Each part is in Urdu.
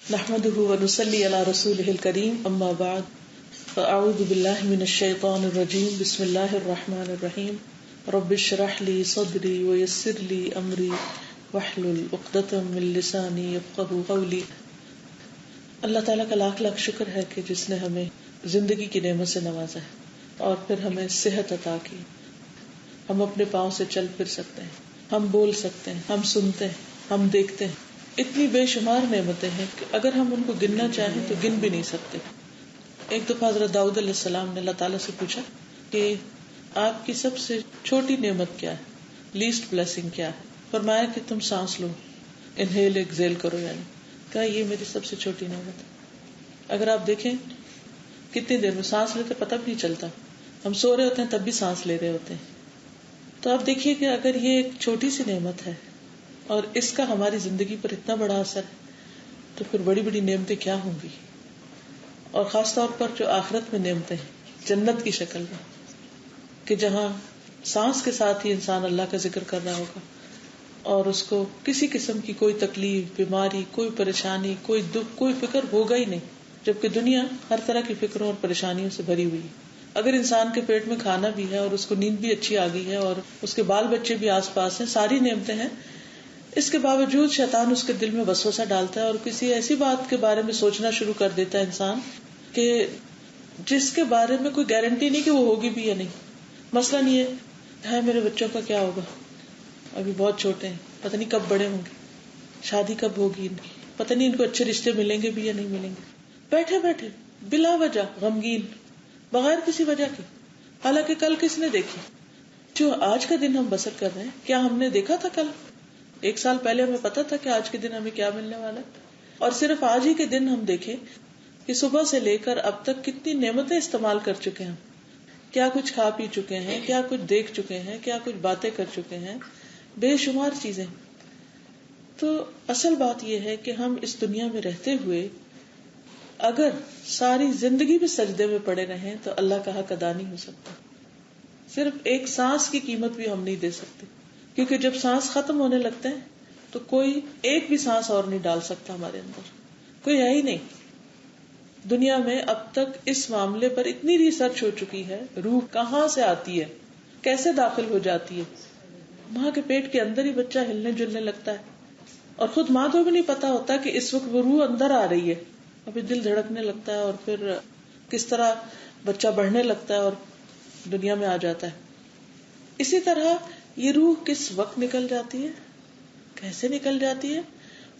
نحمده ونصلي على رسوله الكريم اما بعد فاعوذ بالله من الشيطان الرجيم بسم الله الرحمن الرحيم رب اشرح لي صدري ويسر لي امري واحلل عقدة من لساني يفقهوا قولي. اللہ تعالیٰ کا لاکھ لاکھ شکر ہے کہ جس نے ہمیں زندگی کی نعمت سے نوازا ہے اور پھر ہمیں صحت عطا کی. ہم اپنے پاؤں سے چل پھر سکتے ہیں, ہم بول سکتے ہیں, ہم سنتے ہیں, ہم دیکھتے ہیں. اتنی بے شمار نعمتیں ہیں کہ اگر ہم ان کو گننا چاہیں تو گن بھی نہیں سکتے. ایک دفعہ حضرت داؤد علیہ السلام نے اللہ تعالیٰ سے پوچھا کہ آپ کی سب سے چھوٹی نعمت کیا ہے, لیسٹ بلیسنگ کیا ہے؟ فرمایا کہ تم سانس لو, انہیل ایکزیل کرو. یعنی کہا یہ میری سب سے چھوٹی نعمت ہے. اگر آپ دیکھیں کتنی دیر میں سانس لیتے پتہ بھی نہیں چلتا, ہم سو رہے ہوتے ہیں تب بھی سانس لے رہے ہوتے ہیں. تو آپ دیکھیے کہ اگر یہ ایک چھوٹی سی نعمت ہے اور اس کا ہماری زندگی پر اتنا بڑا اثر ہے تو پھر بڑی بڑی نعمتیں کیا ہوں گی. اور خاص طور پر جو آخرت میں نعمتیں ہیں جنت کی شکل میں, کہ جہاں سانس کے ساتھ ہی انسان اللہ کا ذکر کر رہا ہوگا اور اس کو کسی قسم کی کوئی تکلیف, بیماری, کوئی پریشانی, کوئی دکھ, کوئی فکر ہوگا ہی نہیں. جبکہ دنیا ہر طرح کی فکروں اور پریشانیوں سے بھری ہوئی ہے. اگر انسان کے پیٹ میں کھانا بھی ہے اور اس کو نیند بھی اچھی آ گئی ہے اور اس کے بال بچے بھی آس پاس ہیں, ساری نعمتیں ہیں, اس کے باوجود شیطان اس کے دل میں وسوسہ ڈالتا ہے اور کسی ایسی بات کے بارے میں سوچنا شروع کر دیتا ہے انسان کہ جس کے بارے میں کوئی گارنٹی نہیں کہ وہ ہوگی بھی یا نہیں. مثلاً یہ ہے میرے بچوں کا کیا ہوگا, ابھی بہت چھوٹے ہیں, پتہ نہیں کب بڑے ہوں گے, شادی کب ہوگی ان کی, پتہ نہیں ان کو اچھے رشتے ملیں گے بھی یا نہیں ملیں گے. بیٹھے بیٹھے بلا وجہ غمگین, بغیر کسی وجہ کے. حالانکہ کل کس نے دیکھی؟ جو آج کا دن ہم بسر کر رہے ہیں, کیا ہم نے دیکھا تھا کل؟ 1 سال پہلے ہمیں پتا تھا کہ آج کے دن ہمیں کیا ملنے والا ہے؟ اور صرف آج ہی کے دن ہم دیکھیں کہ صبح سے لے کر اب تک کتنی نعمتیں استعمال کر چکے ہیں, کیا کچھ کھا پی چکے ہیں, کیا کچھ دیکھ چکے ہیں, کیا کچھ باتیں کر چکے ہیں, بے شمار چیزیں. تو اصل بات یہ ہے کہ ہم اس دنیا میں رہتے ہوئے اگر ساری زندگی بھی سجدے میں پڑے رہیں تو اللہ کا حق ادا نہیں ہو سکتا. صرف ایک سانس کی قیمت بھی ہم نہیں دے سکتے, کیونکہ جب سانس ختم ہونے لگتے ہیں تو کوئی ایک بھی سانس اور نہیں ڈال سکتا ہمارے اندر, کوئی ہے ہی نہیں. دنیا میں اب تک اس معاملے پر اتنی ریسرچ ہو چکی ہے, روح کہاں سے آتی ہے, کیسے داخل ہو جاتی ہے. ماں کے پیٹ کے اندر ہی بچہ ہلنے جلنے لگتا ہے اور خود ماں کو بھی نہیں پتا ہوتا کہ اس وقت وہ روح اندر آ رہی ہے. ابھی دل دھڑکنے لگتا ہے اور پھر کس طرح بچہ بڑھنے لگتا ہے اور دنیا میں آ جاتا ہے. اسی طرح یہ روح کس وقت نکل جاتی ہے, کیسے نکل جاتی ہے,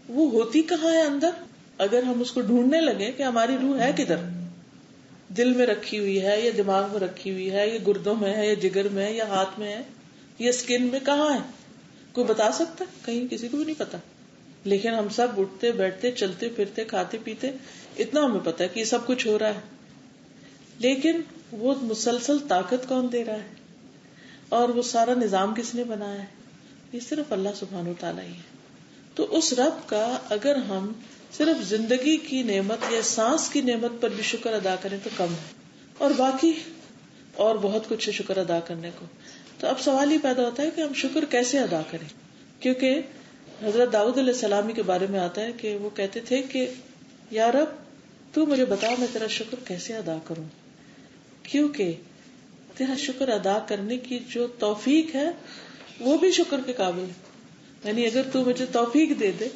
وہ ہوتی کہاں ہے اندر. اگر ہم اس کو ڈھونڈنے لگے کہ ہماری روح ہے کدھر, دل میں رکھی ہوئی ہے یا دماغ میں رکھی ہوئی ہے یا گردوں میں ہے یا جگر میں ہے یا ہاتھ میں ہے یا اسکن میں, کہاں ہے کوئی بتا سکتا؟ کہیں کسی کو بھی نہیں پتا. لیکن ہم سب اٹھتے بیٹھتے چلتے پھرتے کھاتے پیتے اتنا ہمیں پتا ہے کہ یہ سب کچھ ہو رہا ہے. لیکن وہ مسلسل طاقت کون دے رہا ہے اور وہ سارا نظام کس نے بنایا ہے؟ یہ صرف اللہ سبحانہ و تعالیٰ ہی ہے. تو اس رب کا اگر ہم صرف زندگی کی نعمت یا سانس کی نعمت پر بھی شکر ادا کریں تو کم ہے, اور باقی اور بہت کچھ ہے شکر ادا کرنے کو. تو اب سوال یہ پیدا ہوتا ہے کہ ہم شکر کیسے ادا کریں, کیونکہ حضرت داؤد علیہ السلام کے بارے میں آتا ہے کہ وہ کہتے تھے کہ یا رب تو مجھے بتا میں تیرا شکر کیسے ادا کروں, کیونکہ تیرا شکر ادا کرنے کی جو توفیق ہے وہ بھی شکر کے قابل ہے. یعنی اگر تو مجھے توفیق دے دے,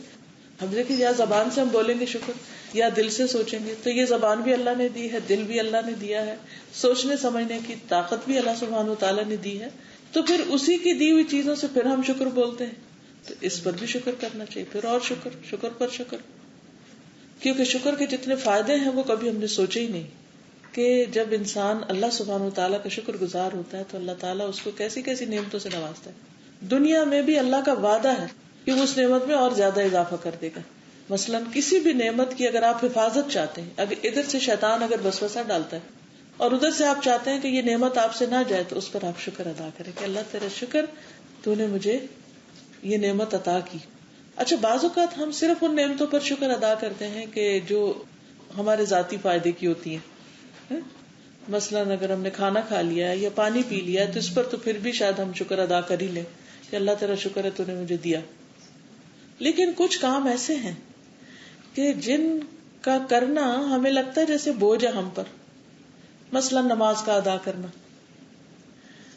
ہم دیکھیں یا زبان سے ہم بولیں گے شکر یا دل سے سوچیں گے, تو یہ زبان بھی اللہ نے دی ہے, دل بھی اللہ نے دیا ہے, سوچنے سمجھنے کی طاقت بھی اللہ سبحانہ و تعالیٰ نے دی ہے. تو پھر اسی کی دی ہوئی چیزوں سے پھر ہم شکر بولتے ہیں, تو اس پر بھی شکر کرنا چاہیے, پھر اور شکر, شکر پر شکر. کیونکہ شکر کے جتنے فائدے ہیں وہ کبھی ہم نے سوچے ہی نہیں کہ جب انسان اللہ سبحانہ و تعالیٰ کا شکر گزار ہوتا ہے تو اللہ تعالیٰ اس کو کیسی کیسی نعمتوں سے نوازتا ہے. دنیا میں بھی اللہ کا وعدہ ہے کہ وہ اس نعمت میں اور زیادہ اضافہ کر دے گا. مثلاً کسی بھی نعمت کی اگر آپ حفاظت چاہتے ہیں, اگر ادھر سے شیطان اگر وسوسہ ڈالتا ہے اور ادھر سے آپ چاہتے ہیں کہ یہ نعمت آپ سے نہ جائے, تو اس پر آپ شکر ادا کریں کہ اللہ تیرا شکر, تو نے مجھے یہ نعمت عطا کی. اچھا, بعض اوقات ہم صرف ان نعمتوں پر شکر ادا کرتے ہیں کہ جو ہمارے ذاتی فائدے کی ہوتی ہیں. مثلاً اگر ہم نے کھانا کھا لیا ہے یا پانی پی لیا ہے تو اس پر تو پھر بھی شاید ہم شکر ادا کر ہی لیں کہ اللہ تیرا شکر ہے تو نے مجھے دیا. لیکن کچھ کام ایسے ہیں کہ جن کا کرنا ہمیں لگتا ہے جیسے بوجھ ہے ہم پر، مثلا نماز کا ادا کرنا.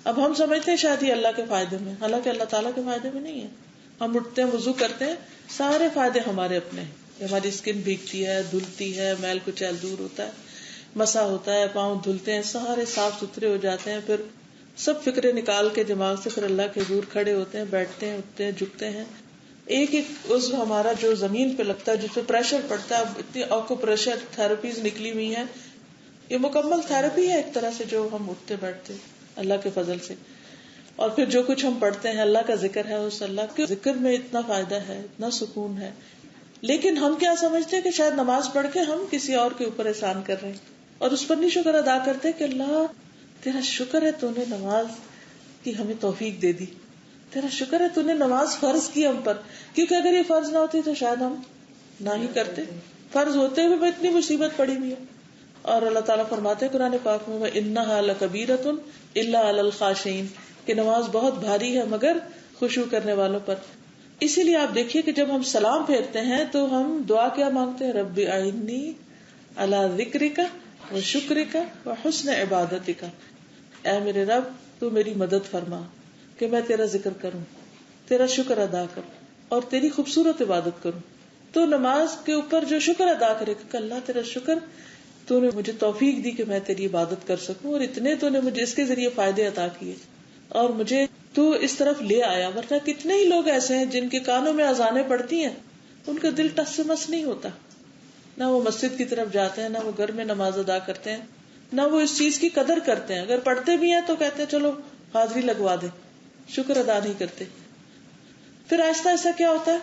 اب ہم سمجھتے ہیں شاید یہ اللہ کے فائدے میں، حالانکہ اللہ تعالیٰ کے فائدے میں نہیں ہے. ہم اٹھتے ہیں، وضو کرتے ہیں، سارے فائدے ہمارے اپنے ہیں. ہماری اسکن بھیگتی ہے، دھلتی ہے، میل کچیل دور ہوتا ہے، مسا ہوتا ہے، پاؤں دھلتے ہیں، سارے صاف ستھرے ہو جاتے ہیں. پھر سب فکرے نکال کے دماغ سے پھر اللہ کے حضور کھڑے ہوتے ہیں، بیٹھتے ہیں، اٹھتے ہیں، جھکتے ہیں. ایک ایک عضو ہمارا جو زمین پہ لگتا ہے، جس پہ پریشر پڑتا ہے. اب اتنی آکو پریشر تھراپیز نکلی ہوئی ہیں، یہ مکمل تھراپی ہے ایک طرح سے جو ہم اٹھتے بیٹھتے اللہ کے فضل سے. اور پھر جو کچھ ہم پڑھتے ہیں، اللہ کا ذکر ہے، اس اللہ کے ذکر میں اتنا فائدہ ہے، اتنا سکون ہے. لیکن ہم کیا سمجھتے ہیں کہ شاید نماز پڑھ کے ہم کسی اور کے اوپر احسان کر رہے ہیں، اور اس پر نہیں شکر ادا کرتے کہ اللہ تیرا شکر ہے تو نے نماز کی ہمیں توفیق دے دی، تیرا شکر ہے تو نے نماز فرض کی ہم پر. کیونکہ اگر یہ فرض نہ ہوتی تو شاید ہم نہ ہی کرتے. فرض ہوتے ہوئے اتنی مصیبت پڑی ہوئی ہے. اور اللہ تعالیٰ فرماتے ہیں قرآن پاک میں وَإِنَّهَا لَكَبِيرَةٌ إِلَّا عَلَى الْخَاشِعِينَ کہ نماز بہت بھاری ہے مگر خشوع کرنے والوں پر. اسی لیے آپ دیکھیے کہ جب ہم سلام پھیرتے ہیں تو ہم دعا کیا مانگتے ہیں؟ رب اعنی علی ذکرک وشکرک وحسن عبادتک. اے میرے رب تو میری مدد فرما کہ میں تیرا ذکر کروں، تیرا شکر ادا کروں اور تیری خوبصورت عبادت کروں. تو نماز کے اوپر جو شکر ادا کرے کہ اللہ تیرا شکر، تو نے مجھے توفیق دی کہ میں تیری عبادت کر سکوں، اور اتنے تو نے مجھے اس کے ذریعے فائدے عطا کیے اور مجھے تو اس طرف لے آیا. ورنہ کتنے ہی لوگ ایسے ہیں جن کے کانوں میں اذانیں پڑتی ہیں، ان کا دل ٹس سے مس نہیں ہوتا، نہ وہ مسجد کی طرف جاتے ہیں، نہ وہ گھر میں نماز ادا کرتے ہیں، نہ وہ اس چیز کی قدر کرتے ہیں. اگر پڑھتے بھی ہیں تو کہتے ہیں چلو حاضری لگوا دیں، شکر ادا نہیں کرتے. پھر آہستہ آہستہ کیا ہوتا ہے،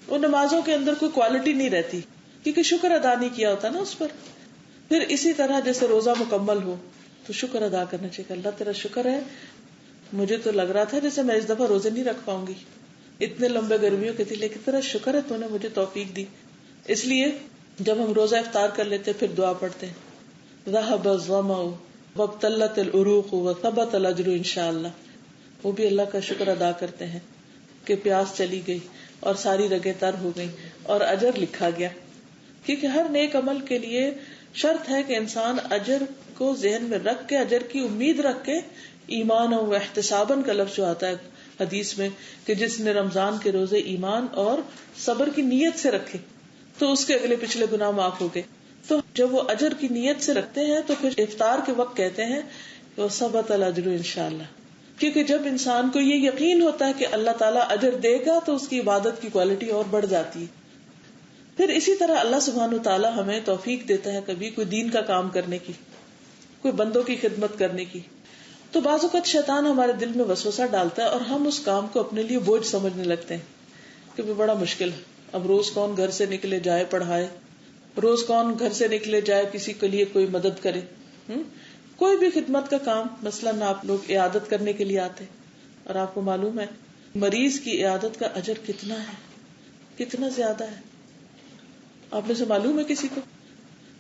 وہ نمازوں کے اندر کوئی کوالٹی نہیں رہتی کیونکہ شکر ادا نہیں کیا ہوتا نا اس پر. پھر اسی طرح جیسے روزہ مکمل ہو تو شکر ادا کرنا چاہیے کہ اللہ تیرا شکر ہے، مجھے تو لگ رہا تھا جیسے میں اس دفعہ روزے نہیں رکھ پاؤں گی، اتنے لمبے گرمیوں کے تھے، لیکن تیرا شکر ہے تو نے مجھے توفیق دی. اس لیے جب ہم روزہ افطار کر لیتے پھر دعا پڑھتے ہیں ذهب الظمأ وابتلت العروق وثبت الاجر انشاءاللہ. وہ بھی اللہ کا شکر ادا کرتے ہیں کہ پیاس چلی گئی اور ساری رگیں تر ہو گئی اور اجر لکھا گیا. کیونکہ ہر نیک عمل کے لیے شرط ہے کہ انسان اجر کو ذہن میں رکھ کے، اجر کی امید رکھ کے، ایمان و احتساباً کا لفظ جو آتا ہے حدیث میں کہ جس نے رمضان کے روزے ایمان اور صبر کی نیت سے رکھے تو اس کے اگلے پچھلے گناہ معاف ہو گئے. تو جب وہ اجر کی نیت سے رکھتے ہیں تو پھر افطار کے وقت کہتے ہیں وثبت الاجر انشاءاللہ. کیونکہ جب انسان کو یہ یقین ہوتا ہے کہ اللہ تعالیٰ اجر دے گا تو اس کی عبادت کی کوالٹی اور بڑھ جاتی ہے. پھر اسی طرح اللہ سبحانہ وتعالیٰ ہمیں توفیق دیتا ہے کبھی کوئی دین کا کام کرنے کی، کوئی بندوں کی خدمت کرنے کی. تو بعض اوقات شیطان ہمارے دل میں وسوسہ ڈالتا ہے اور ہم اس کام کو اپنے لیے بوجھ سمجھنے لگتے ہیں کہ بڑا مشکل ہے، اب روز کون گھر سے نکلے جائے پڑھائے، روز کون گھر سے نکلے جائے کسی کے لیے کوئی مدد کرے. کوئی بھی خدمت کا کام، مثلاً آپ لوگ عیادت کرنے کے لیے آتے اور آپ کو معلوم ہے مریض کی عیادت کا اجر کتنا ہے، کتنا زیادہ ہے. آپ میں سے معلوم ہے کسی کو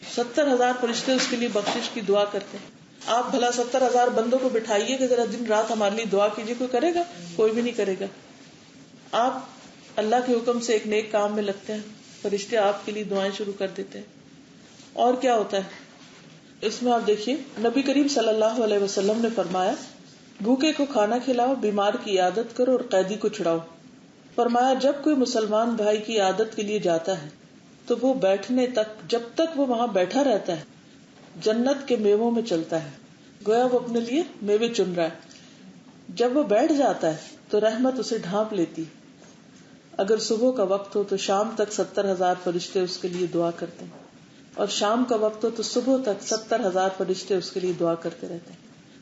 70,000 فرشتے اس کے لیے بخشش کی دعا کرتے ہیں. آپ بھلا 70,000 بندوں کو بٹھائیے کہ ذرا دن رات ہمارے لیے دعا کیجیے، کوئی کرے گا؟ کوئی بھی نہیں کرے گا. آپ اللہ کے حکم سے ایک نیک کام میں لگتے ہیں، فرشتے آپ کے لیے دعائیں شروع کر دیتے ہیں. اور کیا ہوتا ہے اس میں آپ دیکھیے، نبی کریم صلی اللہ علیہ وسلم نے فرمایا بھوکے کو کھانا کھلاؤ، بیمار کی عیادت کرو اور قیدی کو چھڑاؤ. فرمایا جب کوئی مسلمان بھائی کی عیادت کے لیے جاتا ہے تو وہ بیٹھنے تک، جب تک وہ وہاں بیٹھا رہتا ہے جنت کے میووں میں چلتا ہے، گویا وہ اپنے لیے میوے چن رہا ہے. جب وہ بیٹھ جاتا ہے تو رحمت اسے ڈھانپ لیتی. اگر صبح کا وقت ہو تو شام تک 70,000 فرشتے اس کے لیے دعا کرتے ہیں، اور شام کا وقت ہو تو صبح تک 70,000 فرشتے اس کے لیے دعا کرتے رہتے ہیں.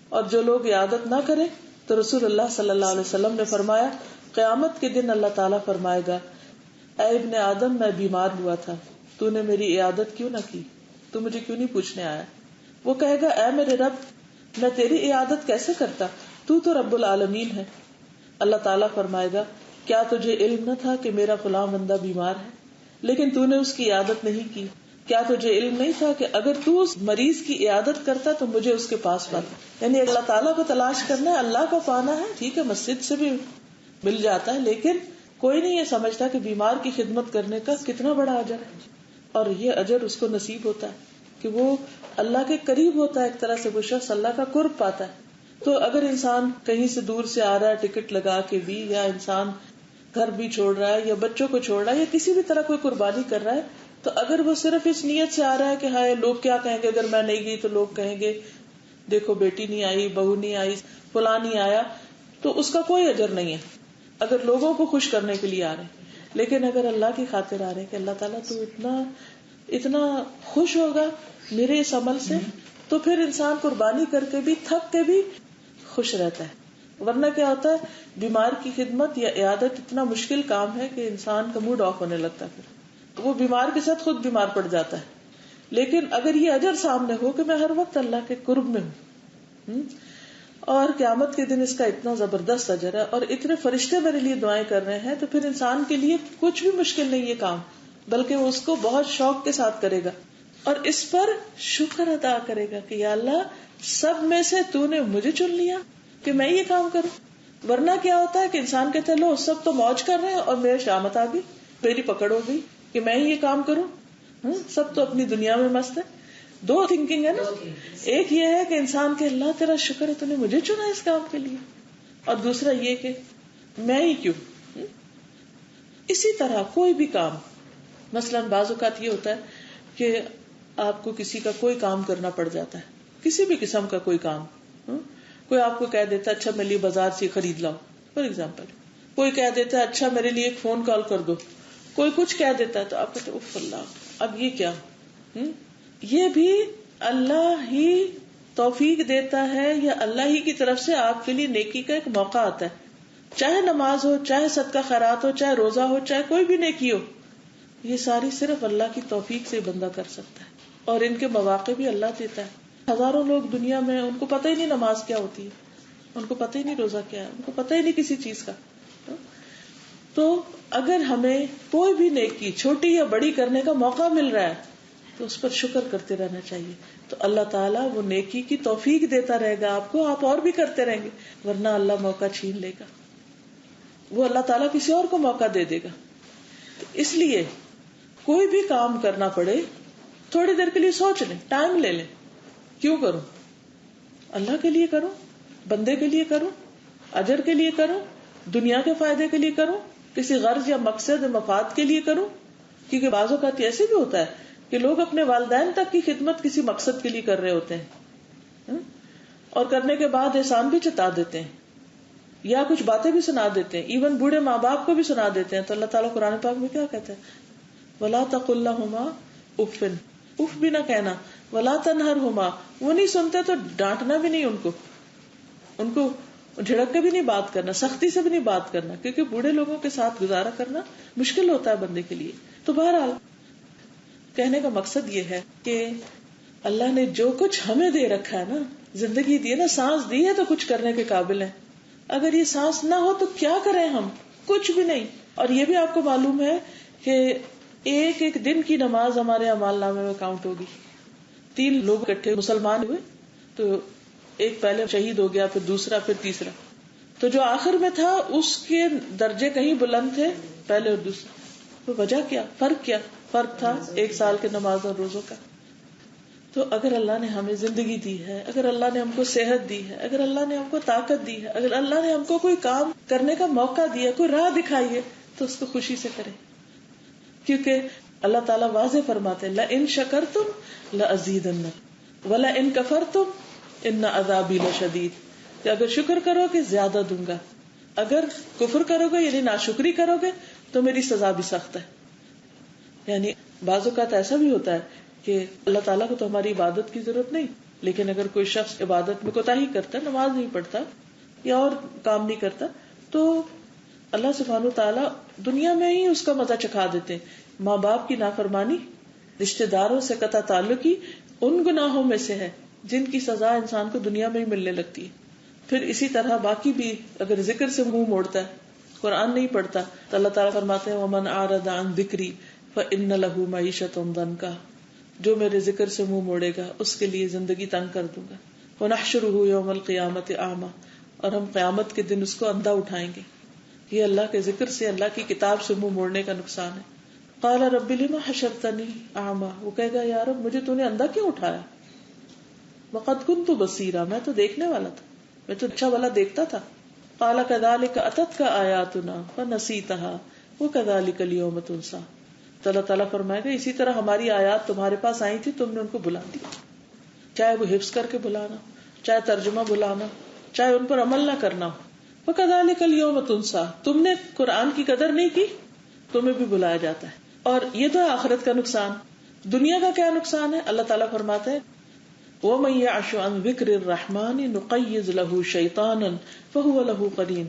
اور جو لوگ عیادت نہ کریں تو رسول اللہ صلی اللہ علیہ وسلم نے فرمایا قیامت کے دن اللہ تعالیٰ فرمائے گا اے ابن آدم میں بیمار ہوا تھا، تو نے میری عیادت کیوں نہ کی، تو مجھے کیوں نہیں پوچھنے آیا. وہ کہے گا اے میرے رب میں تیری عیادت کیسے کرتا، تو رب العالمین ہے. اللہ تعالیٰ فرمائے گا کیا تجھے علم نہ تھا کہ میرا فلاں بندہ بیمار ہے لیکن تو نے اس کی عیادت نہیں کی؟ کیا تجھے علم نہیں تھا کہ اگر تو اس مریض کی عیادت کرتا تو مجھے اس کے پاس پاتا؟ یعنی اللہ تعالیٰ کو تلاش کرنا ہے، اللہ کو پانا ہے. ٹھیک ہے مسجد سے بھی مل جاتا ہے لیکن کوئی نہیں یہ سمجھتا کہ بیمار کی خدمت کرنے کا کتنا بڑا اجر ہے، اور یہ اجر اس کو نصیب ہوتا ہے کہ وہ اللہ کے قریب ہوتا ہے، ایک طرح سے وہ شخص اللہ کا قرب پاتا ہے. تو اگر انسان کہیں سے دور سے آ رہا ہے ٹکٹ لگا کے بھی، یا انسان گھر بھی چھوڑ رہا ہے یا بچوں کو چھوڑ رہا ہے یا کسی بھی طرح کوئی قربانی کر رہا ہے، تو اگر وہ صرف اس نیت سے آ رہا ہے کہ ہائے لوگ کیا کہیں گے اگر میں نہیں گئی، تو لوگ کہیں گے دیکھو بیٹی نہیں آئی، بہو نہیں آئی، فلاں نہیں آیا، تو اس کا کوئی اجر نہیں ہے اگر لوگوں کو خوش کرنے کے لیے آ رہے ہیں. لیکن اگر اللہ کی خاطر آ رہے ہیں کہ اللہ تعالیٰ تو اتنا خوش ہوگا میرے اس عمل سے، تو پھر انسان قربانی کر کے بھی تھک کے بھی خوش رہتا ہے. ورنہ کیا ہوتا ہے، بیمار کی خدمت یا عیادت اتنا مشکل کام ہے کہ انسان کا موڈ آف ہونے لگتا ہے، پھر وہ بیمار کے ساتھ خود بیمار پڑ جاتا ہے. لیکن اگر یہ اجر سامنے ہو کہ میں ہر وقت اللہ کے قرب میں ہوں، اور قیامت کے دن اس کا اتنا زبردست اجر ہے اور اتنے فرشتے میرے لیے دعائیں کر رہے ہیں، تو پھر انسان کے لیے کچھ بھی مشکل نہیں یہ کام، بلکہ وہ اس کو بہت شوق کے ساتھ کرے گا اور اس پر شکر ادا کرے گا کہ یا اللہ سب میں سے تو نے مجھے چن لیا کہ میں یہ کام کروں. ورنہ کیا ہوتا ہے کہ انسان کہتا ہے لو سب تو موج کر رہے ہیں اور میرے شامت آ گئی، میری پکڑ ہو گئی کہ میں ہی یہ کام کروں، سب تو اپنی دنیا میں مست ہے. دو تھنکنگ ہے نا، ایک یہ ہے کہ انسان کہ اللہ تیرا شکر ہے تو نے مجھے چنا اس کام کے لیے، اور دوسرا یہ کہ میں ہی کیوں. اسی طرح کوئی بھی کام، مثلا بعض اوقات یہ ہوتا ہے کہ آپ کو کسی کا کوئی کام کرنا پڑ جاتا ہے، کسی بھی قسم کا کوئی کام، کوئی آپ کو کہہ دیتا ہے اچھا میرے لیے بازار سے خرید لاؤ فار ایگزامپل، کوئی کہہ دیتا ہے اچھا میرے لیے ایک فون کال کر دو، کوئی کچھ کہہ دیتا ہے تو آپ کہتے اف اللہ اب یہ کیا. یہ بھی اللہ ہی توفیق دیتا ہے یا اللہ ہی کی طرف سے آپ کے لیے نیکی کا ایک موقع آتا ہے. چاہے نماز ہو، چاہے صدقہ خیرات ہو، چاہے روزہ ہو، چاہے کوئی بھی نیکی ہو، یہ ساری صرف اللہ کی توفیق سے بندہ کر سکتا ہے، اور ان کے مواقع بھی اللہ دیتا ہے. ہزاروں لوگ دنیا میں ان کو پتہ ہی نہیں نماز کیا ہوتی ہے، ان کو پتہ ہی نہیں روزہ کیا ہے، ان کو پتہ ہی نہیں کسی چیز کا. تو اگر ہمیں کوئی بھی نیکی چھوٹی یا بڑی کرنے کا موقع مل رہا ہے تو اس پر شکر کرتے رہنا چاہیے. تو اللہ تعالیٰ وہ نیکی کی توفیق دیتا رہے گا آپ کو، آپ اور بھی کرتے رہیں گے. ورنہ اللہ موقع چھین لے گا، وہ اللہ تعالیٰ کسی اور کو موقع دے دے گا. تو اس لیے کوئی بھی کام کرنا پڑے تھوڑی دیر کے لیے سوچ لیں، ٹائم لے لیں، کیوں کروں؟ اللہ کے لیے کروں، بندے کے لیے کروں، اجر کے لیے کروں، دنیا کے فائدے کے لیے کروں، کسی غرض یا مقصد مفاد کے لیے کروں. کیونکہ بعض اوقات ایسے بھی ہوتا ہے کہ لوگ اپنے والدین تک کی خدمت کسی مقصد کے لیے کر رہے ہوتے ہیں، اور کرنے کے بعد احسان بھی جتا دیتے ہیں یا کچھ باتیں بھی سنا دیتے ہیں، ایون بوڑھے ماں باپ کو بھی سنا دیتے ہیں. تو اللہ تعالیٰ قرآن پاک میں کیا کہتے ہیں، وَلَا تَقُلْ لَهُمَا اُفٍّ، اف بھی نہ کہنا، وَلَا تَنْهَرْهُمَا، وہ نہیں سنتے تو ڈانٹنا بھی نہیں، ان کو جھڑک کے بھی نہیں بات کرنا، سختی سے بھی نہیں بات کرنا، کیونکہ بوڑھے لوگوں کے ساتھ گزارا کرنا مشکل ہوتا ہے بندے کے لیے. تو بہرحال کہنے کا مقصد یہ ہے کہ اللہ نے جو کچھ ہمیں دے رکھا ہے نا، زندگی دی ہے نا، سانس دی ہے تو کچھ کرنے کے قابل ہیں. اگر یہ سانس نہ ہو تو کیا کریں ہم؟ کچھ بھی نہیں. اور یہ بھی آپ کو معلوم ہے کہ ایک ایک دن کی نماز ہمارے اعمال نامے میں کاؤنٹ ہوگی. 3 لوگ اکٹھے مسلمان ہوئے تو ایک پہلے شہید ہو گیا، پھر دوسرا، پھر تیسرا، تو جو آخر میں تھا اس کے درجے کہیں بلند تھے پہلے اور دوسرے. تو وجہ کیا؟ فرق تھا 1 سال کے نماز اور روزوں کا. تو اگر اللہ نے ہمیں زندگی دی ہے، اگر اللہ نے ہم کو صحت دی ہے، اگر اللہ نے ہم کو طاقت دی ہے، اگر اللہ نے ہم کو کوئی کام کرنے کا موقع دیا، کوئی راہ دکھائی ہے، تو اس کو خوشی سے کریں. کیونکہ اللہ تعالیٰ واضح فرماتے ہیں لَإِن شَكَرْتُمْ لَأَزِيدَنَّكُمْ وَلَإِن كَفَرْتُمْ إِنَّ عَذَابِي لَشَدِيدٌ، کہ اگر شکر کرو گے زیادہ دوں گا، اگر کفر کرو گے یعنی ناشکری کرو گے تو میری سزا بھی سخت ہے. یعنی بعض اوقات ایسا بھی ہوتا ہے کہ اللہ تعالیٰ کو تو ہماری عبادت کی ضرورت نہیں، لیکن اگر کوئی شخص عبادت میں کوتاہی کرتا ہے، نماز نہیں پڑھتا یا اور کام نہیں کرتا، تو اللہ سبحانہ تعالیٰ دنیا میں ہی اس کا مزہ چکھا دیتے ہیں. ماں باپ کی نافرمانی، رشتہ داروں سے قطع تعلقی ان گناہوں میں سے ہے جن کی سزا انسان کو دنیا میں ہی ملنے لگتی ہے. پھر اسی طرح باقی بھی اگر ذکر سے منہ موڑتا ہے، قرآن نہیں پڑھتا، تو اللہ تعالیٰ فرماتے ہیں وَمَنْ أَعْرَضَ عَنْ ذِكْرِي فَإِنَّ لَهُ مَعِيشَةً ضَنْكًا، جو میرے ذکر سے منہ موڑے گا اس کے لیے زندگی تنگ کر دوں گا. وَنَحْشُرُهُ يَوْمَ الْقِيَامَةِ أَعْمَى، اور ہم قیامت کے دن اس کو اندھا اٹھائیں گے. یہ اللہ کے ذکر سے، اللہ کی کتاب سے منہ موڑنے کا نقصان ہے. قال رب لما حشرتنی اعمی، وہ کہے گا یا رب مجھے تو نے اندھا کیوں اٹھایا؟ وقد كنت بصیرا، میں تو دیکھنے والا تھا، میں تو اچھا والا دیکھتا تھا. قال كذلك اتتك آیاتنا فنسیتها وكذلك اليوم تنسى. تو اللہ تعالیٰ فرمائے گا اسی طرح ہماری آیات تمہارے پاس آئی تھی، تم نے ان کو بھلا دیا، چاہے وہ حفظ کر کے بلانا، چاہے ترجمہ بلانا، چاہے ان پر عمل نہ کرنا ہو. وكذلك اليوم تنسى، تم نے قرآن کی قدر نہیں کی، تمہیں بھی بلایا جاتا ہے. اور یہ تو آخرت کا نقصان. دنیا کا کیا نقصان ہے؟ اللہ تعالیٰ فرماتے ہیں وَمَن يَعْشُ عَن ذِكْرِ الرَّحْمَنِ نُقَيِّضْ لَهُ شَيْطَانًا فَهُوَ لَهُ قَرِينٌ.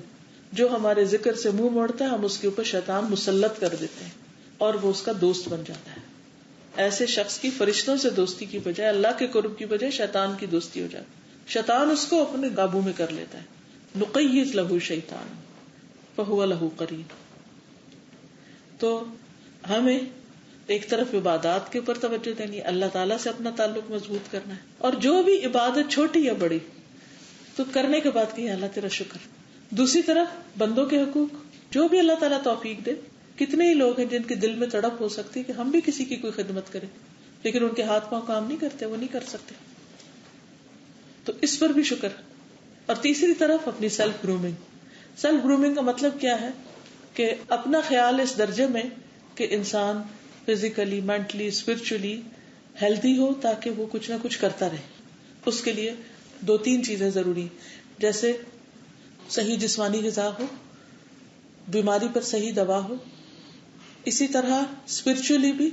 جو ہمارے ذکر سے منہ موڑتا ہے ہم اس کے اوپر شیطان مسلط کر دیتے ہیں اور وہ اس کا دوست بن جاتا ہے. ایسے شخص کی فرشتوں سے دوستی کی بجائے، اللہ کے قرب کی بجائے شیطان کی دوستی ہو جاتی ہے. شیطان اس کو اپنے قابو میں کر لیتا ہے. نُقَيِّضْ لَهُ شَيْطَانًا فَهُوَ لَهُ قَرِينٌ. تو ہمیں ایک طرف عبادات کے اوپر توجہ دینی، اللہ تعالیٰ سے اپنا تعلق مضبوط کرنا ہے، اور جو بھی عبادت چھوٹی یا بڑی تو کرنے کے بعد کہ اللہ تیرا شکر. دوسری طرف بندوں کے حقوق، جو بھی اللہ تعالیٰ توفیق دے. کتنے ہی لوگ ہیں جن کے دل میں تڑپ ہو سکتی ہے کہ ہم بھی کسی کی کوئی خدمت کریں، لیکن ان کے ہاتھ پاؤں کام نہیں کرتے، وہ نہیں کر سکتے، تو اس پر بھی شکر. اور تیسری طرف اپنی سیلف گرومنگ. سیلف گرومنگ کا مطلب کیا ہے کہ اپنا خیال اس درجے میں کہ انسان فزیکلی، مینٹلی، اسپرچولی ہیلتھی ہو تاکہ وہ کچھ نہ کچھ کرتا رہے. اس کے لیے 2-3 چیزیں ضروری، جیسے صحیح جسمانی غذا ہو، بیماری پر صحیح دوا ہو. اسی طرح اسپرچولی بھی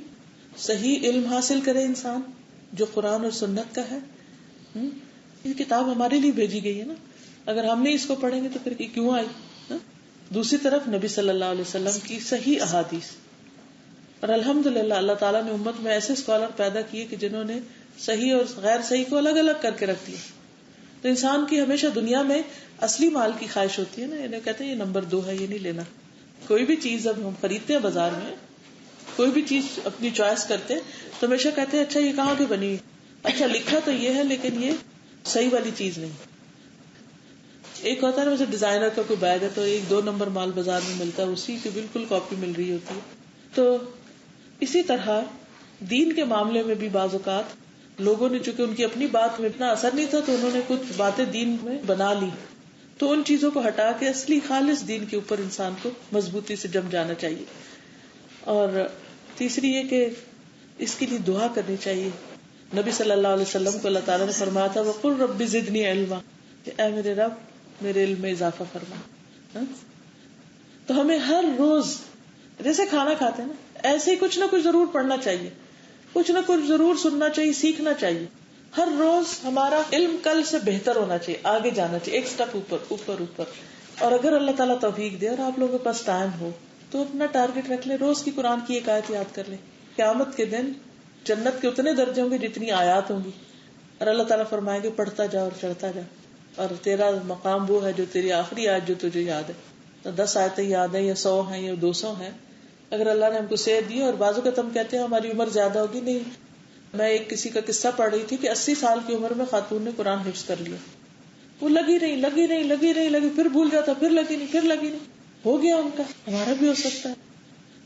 صحیح علم حاصل کرے انسان جو قرآن اور سنت کا ہے. یہ کتاب ہمارے لیے بھیجی گئی ہے نا، اگر ہم نہیں اس کو پڑھیں گے تو پھر یہ کیوں آئی؟ دوسری طرف نبی صلی اللہ علیہ وسلم کی صحیح احادیث. اور الحمدللہ اللہ تعالیٰ نے امت میں ایسے اسکالر پیدا کیے کہ جنہوں نے صحیح اور غیر صحیح کو الگ الگ کر کے رکھ دیا. تو انسان کی ہمیشہ دنیا میں اصلی مال کی خواہش ہوتی ہے نا، انہیں کہتے ہیں یہ نمبر 2 ہے، یہ نہیں لینا. کوئی بھی چیز اب ہم خریدتے ہیں بازار میں، کوئی بھی چیز اپنی چوائس کرتے ہیں تو ہمیشہ کہتے ہیں اچھا یہ کہاں کی بنی، اچھا لکھا تو یہ ہے لیکن یہ صحیح والی چیز نہیں. ایک ہوتا ہے نا، جیسے ڈیزائنر کا کوئی بیگ ہے تو 1-2 نمبر مال بازار میں ملتا ہے، اسی کی بالکل کاپی مل رہی ہوتی ہے. تو اسی طرح دین کے معاملے میں بھی بعض اوقات لوگوں نے، چونکہ ان کی اپنی بات میں اتنا اثر نہیں تھا تو انہوں نے کچھ باتیں دین میں بنا لی، تو ان چیزوں کو ہٹا کے اصلی خالص دین کے اوپر انسان کو مضبوطی سے جم جانا چاہیے. اور تیسری یہ کہ اس کے لیے دعا کرنی چاہیے. نبی صلی اللہ علیہ وسلم کو اللہ تعالیٰ نے فرمایا تھا وَقُلْ رَبِّ زِدْنِي عِلْمًا، کہ اے میرے رب میرے علم میں اضافہ فرما. تو ہمیں ہر روز جیسے کھانا کھاتے ہیں نا، ایسے ہی کچھ نہ کچھ ضرور پڑھنا چاہیے، کچھ نہ کچھ ضرور سننا چاہیے، سیکھنا چاہیے. ہر روز ہمارا علم کل سے بہتر ہونا چاہیے، آگے جانا چاہیے، ایک سٹیپ اوپر. اور اگر اللہ تعالیٰ توفیق دے اور آپ لوگوں کے پاس ٹائم ہو تو اپنا ٹارگٹ رکھ لیں، روز کی قرآن کی ایک آیت یاد کر لیں. قیامت کے دن جنت کے اتنے درجے ہوں گے جتنی آیات ہوں گی، اور اللہ تعالیٰ فرمائے گے پڑھتا جا اور چڑھتا جا، اور تیرا مقام وہ ہے جو تیری آخری آیت جو تجھے یاد ہے. تو 10 آیتیں یاد ہیں یا 100 ہیں یا 200 ہیں، اگر اللہ نے ہم کو صحت دی. اور بعض اوقات ہم کہتے ہیں ہماری عمر زیادہ ہوگی، نہیں. میں ایک کسی کا قصہ پڑھ رہی تھی کہ 80 سال کی عمر میں خاتون نے قرآن حفظ کر لیا. وہ لگی رہی پھر بھول جاتا، پھر لگی نہیں، ہو گیا ان کا. ہمارا بھی ہو سکتا ہے.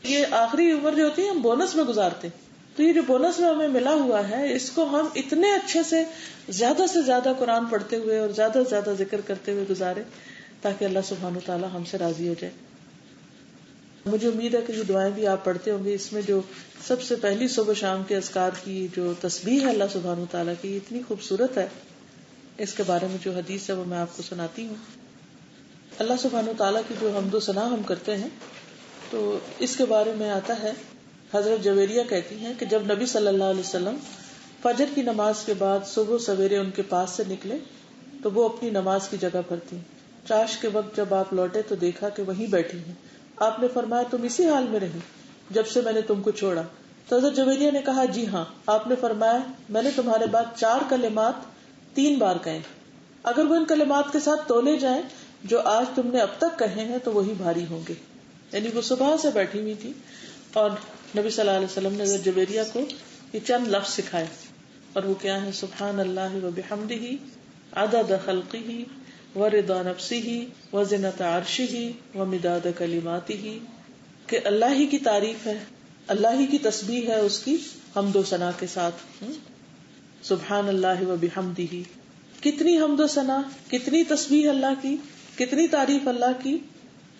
یہ آخری عمر جو ہوتی ہے ہم بونس میں گزارتے، تو یہ جو بونس میں ہمیں ملا ہوا ہے اس کو ہم اتنے اچھے سے زیادہ قرآن پڑھتے ہوئے اور زیادہ سے زیادہ ذکر کرتے ہوئے گزارے تاکہ اللہ سبحانہ وتعالی ہم سے راضی ہو جائے. مجھے امید ہے کہ جو دعائیں بھی آپ پڑھتے ہوں گے اس میں جو سب سے پہلی صبح شام کے اذکار کی جو تسبیح ہے اللہ سبحانہ وتعالی کی، یہ اتنی خوبصورت ہے. اس کے بارے میں جو حدیث ہے وہ میں آپ کو سناتی ہوں. اللہ سبحانہ وتعالی کی جو حمد و ثنا ہم کرتے ہیں تو اس کے بارے میں آتا ہے، حضرت جویریہ کہتی ہیں کہ جب نبی صلی اللہ علیہ وسلم فجر کی نماز کے بعد صبح سویرے ان کے پاس سے نکلے تو وہ اپنی نماز کی جگہ پر تھی. چاش کے وقت جب آپ لوٹے تو دیکھا کہ وہیں بیٹھی ہیں. آپ نے فرمایا تم اسی حال میں رہی جب سے میں نے تم کو چھوڑا؟ تو حضرت جویریہ نے کہا جی ہاں. آپ نے فرمایا میں نے تمہارے بعد 4 کلمات 3 بار کہے، اگر وہ ان کلمات کے ساتھ تولے جائیں جو آج تم نے اب تک کہے ہیں تو وہی بھاری ہوں گے. یعنی وہ صبح سے بیٹھی ہوئی تھی اور نبی صلی اللہ علیہ وسلم نے حضرت جویریہ کو یہ چند لفظ سکھائے، اور وہ کیا ہے؟ سبحان اللہ و بحمدہ عدد خلقہ ورضا نفسہ وزنۃ عرشہ ومداد کلماتہ، کہ اللہ ہی کی تعریف ہے، اللہ ہی کی تسبیح ہے اس کی حمد و ثنا کے ساتھ. سبحان اللہ وبحمدہ، کتنی حمد و ثنا، کتنی تسبیح اللہ کی، کتنی تعریف اللہ کی،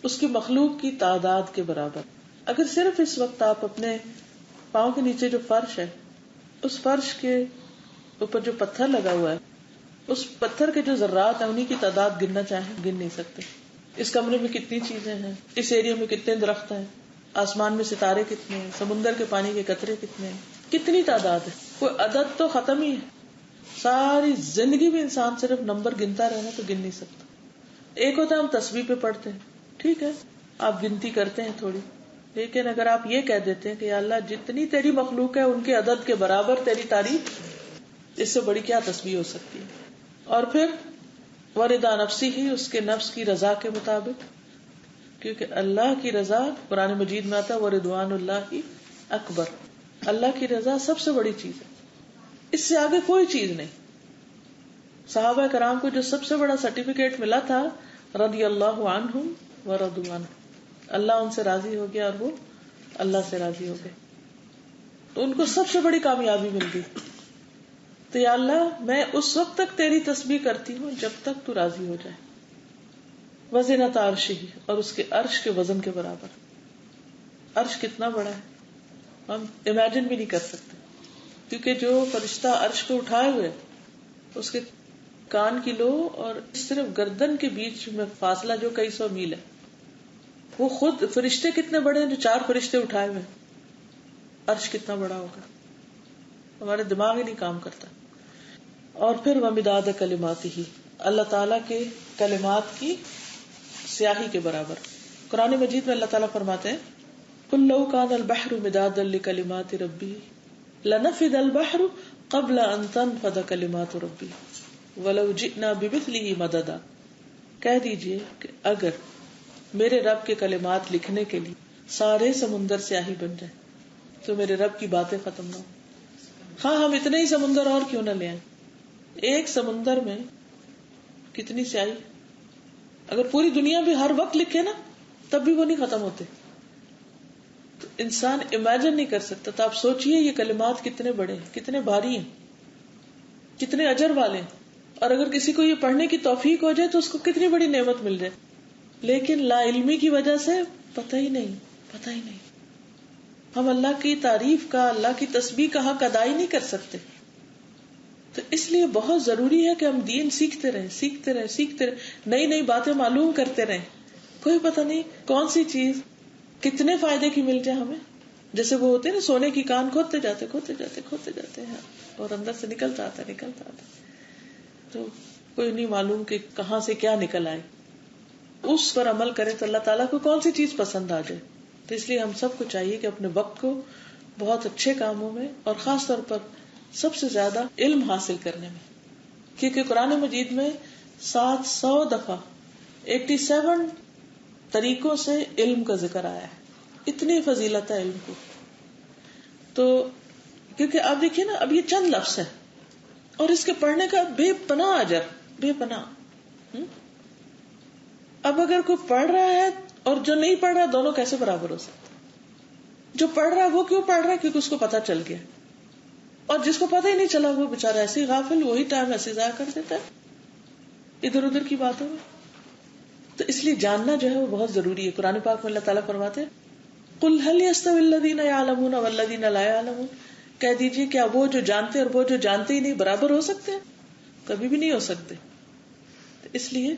اس کی مخلوق کی تعداد کے برابر. اگر صرف اس وقت آپ اپنے پاؤں کے نیچے جو فرش ہے، اس فرش کے اوپر جو پتھر لگا ہوا ہے، اس پتھر کے جو ذرات ہیں انہیں کی تعداد گننا چاہیں گن نہیں سکتے. اس کمرے میں کتنی چیزیں ہیں، اس ایریا میں کتنے درخت ہیں، آسمان میں ستارے کتنے ہیں، سمندر کے پانی کے قطرے کتنے ہیں، کتنی تعداد ہے. کوئی عدد تو ختم ہی ہے. ساری زندگی میں انسان صرف نمبر گنتا رہنا تو گن نہیں سکتا. ایک ہوتا ہے ہم تسبیح پہ پڑھتے ہیں، ٹھیک ہے آپ گنتی کرتے ہیں تھوڑی، لیکن اگر آپ یہ کہہ دیتے ہیں کہ یا اللہ جتنی تیری مخلوق ہے ان کے عدد کے برابر تیری تعریف، اس سے بڑی کیا تسبیح ہو سکتی ہے. اور پھر ورضا نفسی ہی، اس کے نفس کی رضا کے مطابق، کیونکہ اللہ کی رضا قرآن مجید میں آتا ہے ورضوان اللہ اکبر، اللہ کی رضا سب سے بڑی چیز ہے، اس سے آگے کوئی چیز نہیں. صحابہ کرام کو جو سب سے بڑا سرٹیفکیٹ ملا تھا رضی اللہ عنہم ورضوا عنہ، اللہ ان سے راضی ہو گیا اور وہ اللہ سے راضی ہو گئے، تو ان کو سب سے بڑی کامیابی مل گئی. تو یا اللہ میں اس وقت تک تیری تسبیح کرتی ہوں جب تک تو راضی ہو جائے. وزنۃ عرشہ، اور اس کے عرش کے وزن کے برابر. عرش کتنا بڑا ہے ہم امیجن بھی نہیں کر سکتے، کیونکہ جو فرشتہ عرش کو اٹھائے ہوئے اس کے کان کی لو اور صرف گردن کے بیچ میں فاصلہ جو کئی سو میل ہے، وہ خود فرشتے کتنے بڑے ہیں جو 4 فرشتے اٹھائے ہوئے. عرش کتنا بڑا ہوگا، ہمارے دماغ ہی نہیں کام کرتا. اور پھر ومداد کلماتہ، اللہ تعالیٰ کے کلمات کی سیاہی کے برابر. قرآن مجید میں اللہ تعالیٰ فرماتے ہیں قُلْ لَوْ كَانَ الْبَحْرُ مِدَادًا لِكَلِمَاتِ رَبِّي لَنَفِدَ الْبَحْرُ قَبْلَ أَن تَنفَدَ كَلِمَاتُ رَبِّي وَلَوْ جِئْنَا بِمِثْلِهِ مَدَدًا. کہہ دیجئے کہ اگر میرے رب کے کلمات لکھنے کے لیے سارے سمندر سیاہی بن جائیں تو میرے رب کی باتیں ختم نہ ہوں. ہاں ہم اتنے ہی سمندر اور کیوں نہ لے آئیں. ایک سمندر میں کتنی سیاہی، اگر پوری دنیا بھی ہر وقت لکھے نا تب بھی وہ نہیں ختم ہوتے. تو انسان امیجن نہیں کر سکتا. تو آپ سوچئے یہ کلمات کتنے بڑے ہیں، کتنے بھاری ہیں، کتنے اجر والے ہیں. اور اگر کسی کو یہ پڑھنے کی توفیق ہو جائے تو اس کو کتنی بڑی نعمت مل جائے. لیکن لا علمی کی وجہ سے پتہ ہی نہیں. ہم اللہ کی تعریف کا، اللہ کی تسبیح کا حق ادا ہی نہیں کر سکتے. تو اس لیے بہت ضروری ہے کہ ہم دین سیکھتے رہیں، نئی باتیں معلوم کرتے رہیں. کوئی پتہ نہیں کون سی چیز کتنے فائدے کی مل جائے ہمیں. جیسے وہ ہوتے ہیں نا سونے کی کان کھودتے جاتے ہیں اور اندر سے نکلتا آتا. تو کوئی نہیں معلوم کہ کہاں سے کیا نکل آئے. اس پر عمل کریں تو اللہ تعالیٰ کو کون سی چیز پسند آ جائے. تو اس لیے ہم سب کو چاہیے کہ اپنے وقت کو بہت اچھے کاموں میں اور خاص طور پر سب سے زیادہ علم حاصل کرنے میں، کیونکہ قرآن مجید میں 700 دفعہ 87 طریقوں سے علم کا ذکر آیا ہے. اتنی فضیلت ہے علم کو. تو کیونکہ آپ دیکھیے نا اب یہ چند لفظ ہیں اور اس کے پڑھنے کا بے پناہ اجر، بے پناہ. اب اگر کوئی پڑھ رہا ہے اور جو نہیں پڑھ رہا دونوں کیسے برابر ہو سکتے؟ جو پڑھ رہا ہے وہ کیوں پڑھ رہا ہے؟ کیونکہ اس کو پتہ چل گیا. اور جس کو پتہ ہی نہیں چلا وہ بےچارا ایسے ہی غافل، وہی ٹائم ایسے ضائع کر دیتا ہے ادھر ادھر کی باتوں میں. تو اس لیے جاننا جو ہے وہ بہت ضروری ہے. قرآن پاک میں اللہ تعالیٰ فرماتے ہیں قُلْ هَلْ يَسْتَوِي الَّذِينَ يَعْلَمُونَ وَالَّذِينَ لَا يَعْلَمُونَ. کہہ دیجئے کیا وہ جو جانتے اور وہ جو جانتے ہی نہیں برابر ہو سکتے ہیں؟ کبھی بھی نہیں ہو سکتے. تو اس لیے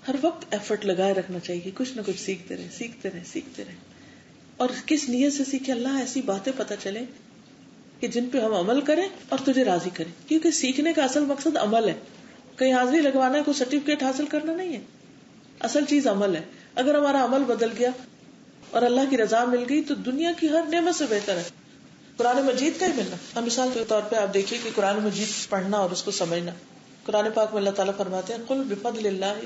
ہر وقت ایفرٹ لگائے رکھنا چاہیے، کچھ نہ کچھ سیکھتے رہیں. اور کس نیت سے سیکھے؟ اللہ ایسی باتیں پتہ چلے کہ جن پہ ہم عمل کریں اور تجھے راضی کریں. کیونکہ سیکھنے کا اصل مقصد عمل ہے. کہیں حاضری لگوانا ہے، کوئی سرٹیفکیٹ حاصل کرنا نہیں ہے. اصل چیز عمل ہے. اگر ہمارا عمل بدل گیا اور اللہ کی رضا مل گئی تو دنیا کی ہر نعمت سے بہتر ہے قرآن مجید کا ہی ملنا. اب مثال کے طور پہ آپ دیکھیے کہ قرآن مجید پڑھنا اور اس کو سمجھنا. قرآن پاک میں اللہ تعالیٰ فرماتے ہیں قل بفضل اللہ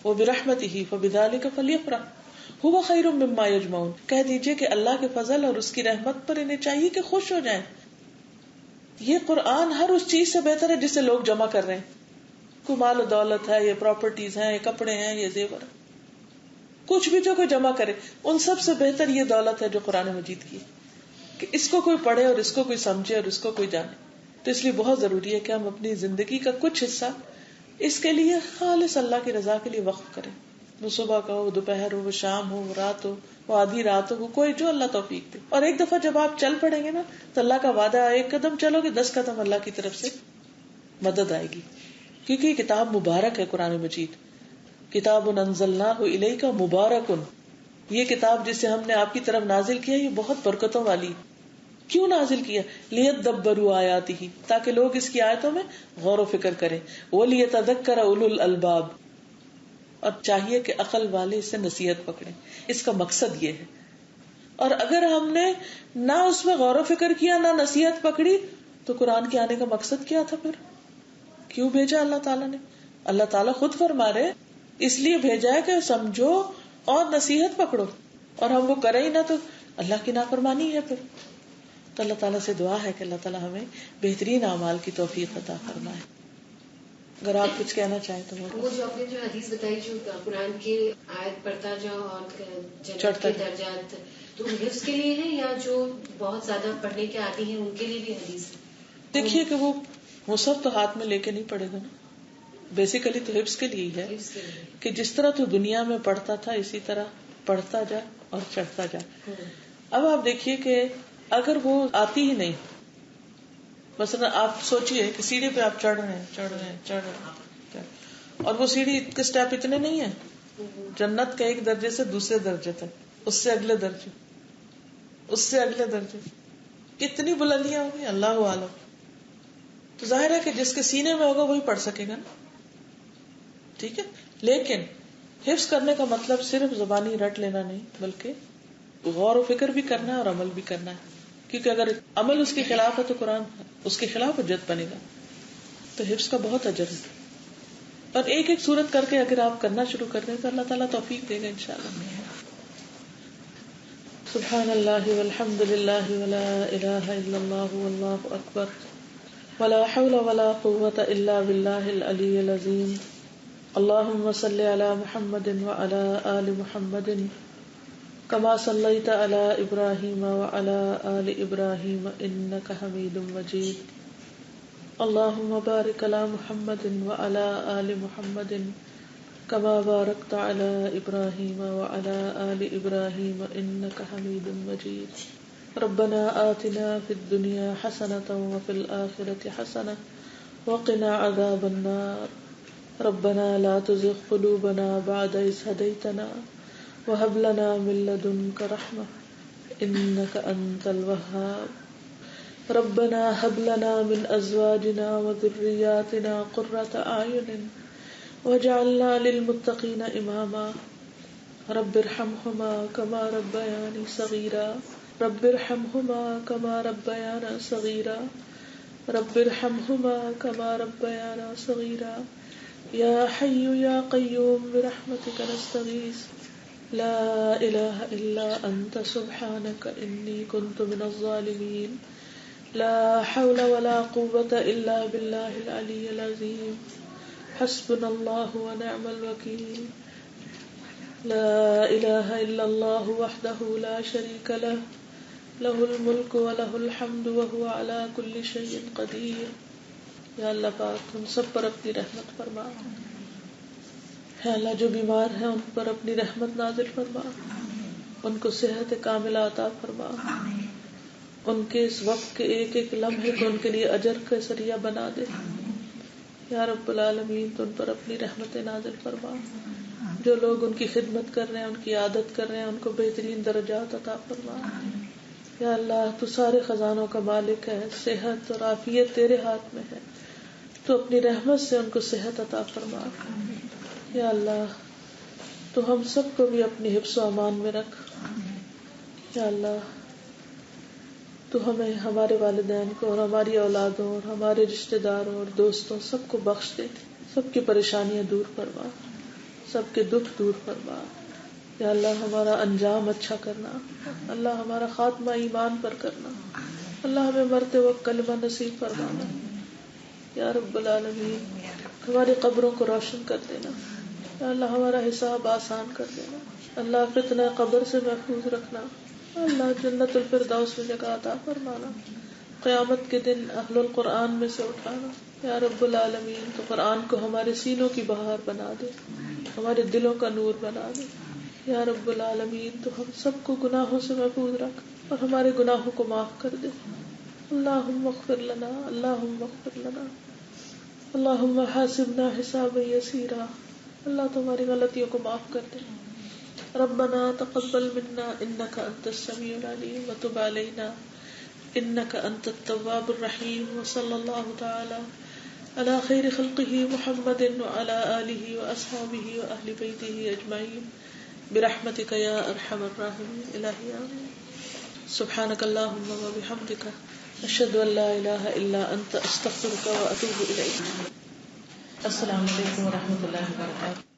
وبرحمتہ فبذلک فلیفرحوا هو خیر مما یجمعون. کہہ دیجئے کہ اللہ کے فضل اور اس کی رحمت پر انہیں چاہیے کہ خوش ہو جائیں. یہ قرآن ہر اس چیز سے بہتر ہے جسے لوگ جمع کر رہے ہیں. کوئی مال و دولت ہے، یہ پراپرٹیز ہیں، یہ کپڑے ہیں، یہ زیور، کچھ بھی جو کوئی جمع کرے، ان سب سے بہتر یہ دولت ہے جو قرآن مجید کی، کہ اس کو کوئی پڑھے اور اس کو کوئی سمجھے اور اس کو کوئی جانے. تو اس لیے بہت ضروری ہے کہ ہم اپنی زندگی کا کچھ حصہ اس کے لیے خالص اللہ کی رضا کے لیے وقف کریں. وہ صبح کا ہو، دوپہر ہو، وہ شام ہو، وہ رات ہو، وہ آدھی رات ہو، وہ کوئی جو اللہ توفیق دے. اور ایک دفعہ جب آپ چل پڑیں گے نا تو اللہ کا وعدہ ہے، ایک قدم چلو گے 10 قدم اللہ کی طرف سے مدد آئے گی. کیونکہ یہ کتاب مبارک ہے قرآن مجید. کتاب انزلناہ الیک مبارک، یہ کتاب جسے ہم نے آپ کی طرف نازل کیا یہ بہت برکتوں والی. کیوں نازل کیا؟ لیدبروا آیاتہ، تاکہ لوگ اس کی آیتوں میں غور و فکر کریں. ولیتذکر اولو الالباب، اور چاہیے کہ عقل والے اس سے نصیحت پکڑیں. اس کا مقصد یہ ہے. اور اگر ہم نے نہ اس میں غور و فکر کیا، نہ نصیحت پکڑی، تو قرآن کے آنے کا مقصد کیا تھا پھر؟ کیوں بھیجا اللہ تعالیٰ نے؟ اللہ تعالیٰ خود فرما رہے اس لیے بھیجا ہے کہ سمجھو اور نصیحت پکڑو، اور ہم وہ کریں ہی نہ تو اللہ کی نافرمانی ہے پھر. تو اللہ تعالیٰ سے دعا ہے کہ اللہ تعالیٰ ہمیں بہترین اعمال کی توفیق عطا فرمائے. اگر آپ کچھ کہنا چاہیں تو وہ جو آپ نے جو حدیث بتائی، جو قرآن کی آیت پڑھتا جاؤ اور جنت کے درجات، تو حفظ کے لیے ہے یا جو بہت زیادہ پڑھنے کے عادی ہیں ان کے لیے بھی حدیث ہے؟ دیکھیے کہ وہ سب تو ہاتھ میں لے کے نہیں پڑے گا نا. بیسیکلی تو حفظ کے لیے ہے کہ جس طرح تو دنیا میں پڑھتا تھا اسی طرح پڑھتا جا اور چڑھتا جا. اب آپ دیکھیے کہ اگر وہ آتی ہی نہیں، مثلا آپ سوچیے کہ سیڑھی پہ آپ چڑھ رہے ہیں اور وہ سیڑھی کے سٹیپ اتنے نہیں ہیں، جنت کے ایک درجے سے دوسرے درجے تک، اس سے اگلے درجے، اس سے اگلے درجے، کتنی بلندیاں ہوگی اللہ عالم. تو ظاہر ہے کہ جس کے سینے میں ہوگا وہی پڑھ سکے گا نا. ٹھیک ہے، لیکن حفظ کرنے کا مطلب صرف زبانی رٹ لینا نہیں، بلکہ غور و فکر بھی کرنا ہے اور عمل بھی کرنا ہے. کیونکہ اگر عمل اس کے خلاف ہے تو قرآن اس کے خلاف حجت بنے گا. تو حفظ کا بہت اجر ہے، اور ایک ایک سورت کر کے اگر آپ کرنا شروع کر دیں تو اللہ تعالیٰ توفیق دے گا انشاءاللہ. سبحان اللہ والحمد للہ ولا الہ الا اللہ واللہ اکبر ولا حول ولا قوة الا باللہ العلی العظیم. اللہم صل علی محمد وعلی آل محمد كما صليت على إبراهيم وعلى آل إبراهيم إنك حميد مجيد. اللهم بارك على محمد وعلى آل محمد كما باركت على إبراهيم وعلى آل إبراهيم إنك حميد مجيد. ربنا آتنا في الدنيا حسنة وفي الآخرة حسنة وقنا عذاب النار. ربنا لا تزغ قلوبنا بعد إذ هديتنا وهب لنا من لدنك رحمة إنك أنت الوهاب. ربنا هب لنا من أزواجنا وذرياتنا قرة أعين واجعلنا للمتقين إماما. رب ارحمهما كما ربياني صغيرا. رب ارحمهما كما ربيانا صغيرا. رب ارحمهما كما ربيانا صغيرا. يا حي يا قيوم برحمتك نستغيث. لا إله إلا أنت سبحانك إني كنت من الظالمين. لا حول ولا قوة إلا بالله العلي العظيم. حسبنا الله ونعم الوكيل. لا إله إلا الله وحده لا شريك له له الملك وله الحمد وهو على كل شيء قدير. یا اللہ پاک ہم سب پر اپنی رحمت فرما. ہے اللہ جو بیمار ہیں ان پر اپنی رحمت نازل فرما، ان کو صحت کاملہ عطا فرما، ان کے اس وقت کے ایک ایک لمحے کو ان کے لیے اجر کا ذریعہ بنا دے. یا رب العالمین تو ان پر اپنی رحمت نازل فرما. جو لوگ ان کی خدمت کر رہے ہیں، ان کی عادت کر رہے ہیں، ان کو بہترین درجات عطا فرما. یا اللہ تو سارے خزانوں کا مالک ہے، صحت اور عافیت تیرے ہاتھ میں ہے، تو اپنی رحمت سے ان کو صحت عطا فرما. یا اللہ تو ہم سب کو بھی اپنی حفظ و امان میں رکھ. یا اللہ تو ہمیں، ہمارے والدین کو اور ہماری اولادوں اور ہمارے رشتہ داروں اور دوستوں سب کو بخش دے. سب کی پریشانیاں دور فرما، سب کے دکھ دور فرما. یا اللہ ہمارا انجام اچھا کرنا، اللہ ہمارا خاتمہ ایمان پر کرنا، اللہ ہمیں مرتے وقت کلمہ نصیب فرمانا. یا رب العالمین ہماری قبروں کو روشن کر دینا. یا اللہ ہمارا حساب آسان کر دینا. اللہ فتنہ قبر سے محفوظ رکھنا. اللہ جنت الفردوس میں جگہ عطا فرمانا. قیامت کے دن اہل القرآن میں سے اٹھانا. یا رب العالمین تو قرآن کو ہمارے سینوں کی بہار بنا دے, ہمارے دلوں کا نور بنا دے. یا رب العالمین تو ہم سب کو گناہوں سے محفوظ رکھ اور ہمارے گناہوں کو معاف کر دے. اللہم اغفر لنا, اللہم اغفر لنا, اللہم حاسبنا حسابا یسیرا. اللہ تمہاری غلطیوں کو معاف کر دے. ربنا تقبل منا انک انت السمیع العلیم وتب علینا انک انت التواب الرحیم. وصلی اللہ تعالی علی خیر خلقہ محمد وعلی آلہ واصحابہ واہل بیتہ اجمعین برحمتک یا ارحم الراحمین. الہی آمین. سبحانک اللہم وبحمدک اشہد ان لا الہ الا انت استغفرک واتوب الیک. السلام علیکم ورحمۃ اللہ وبرکاتہ.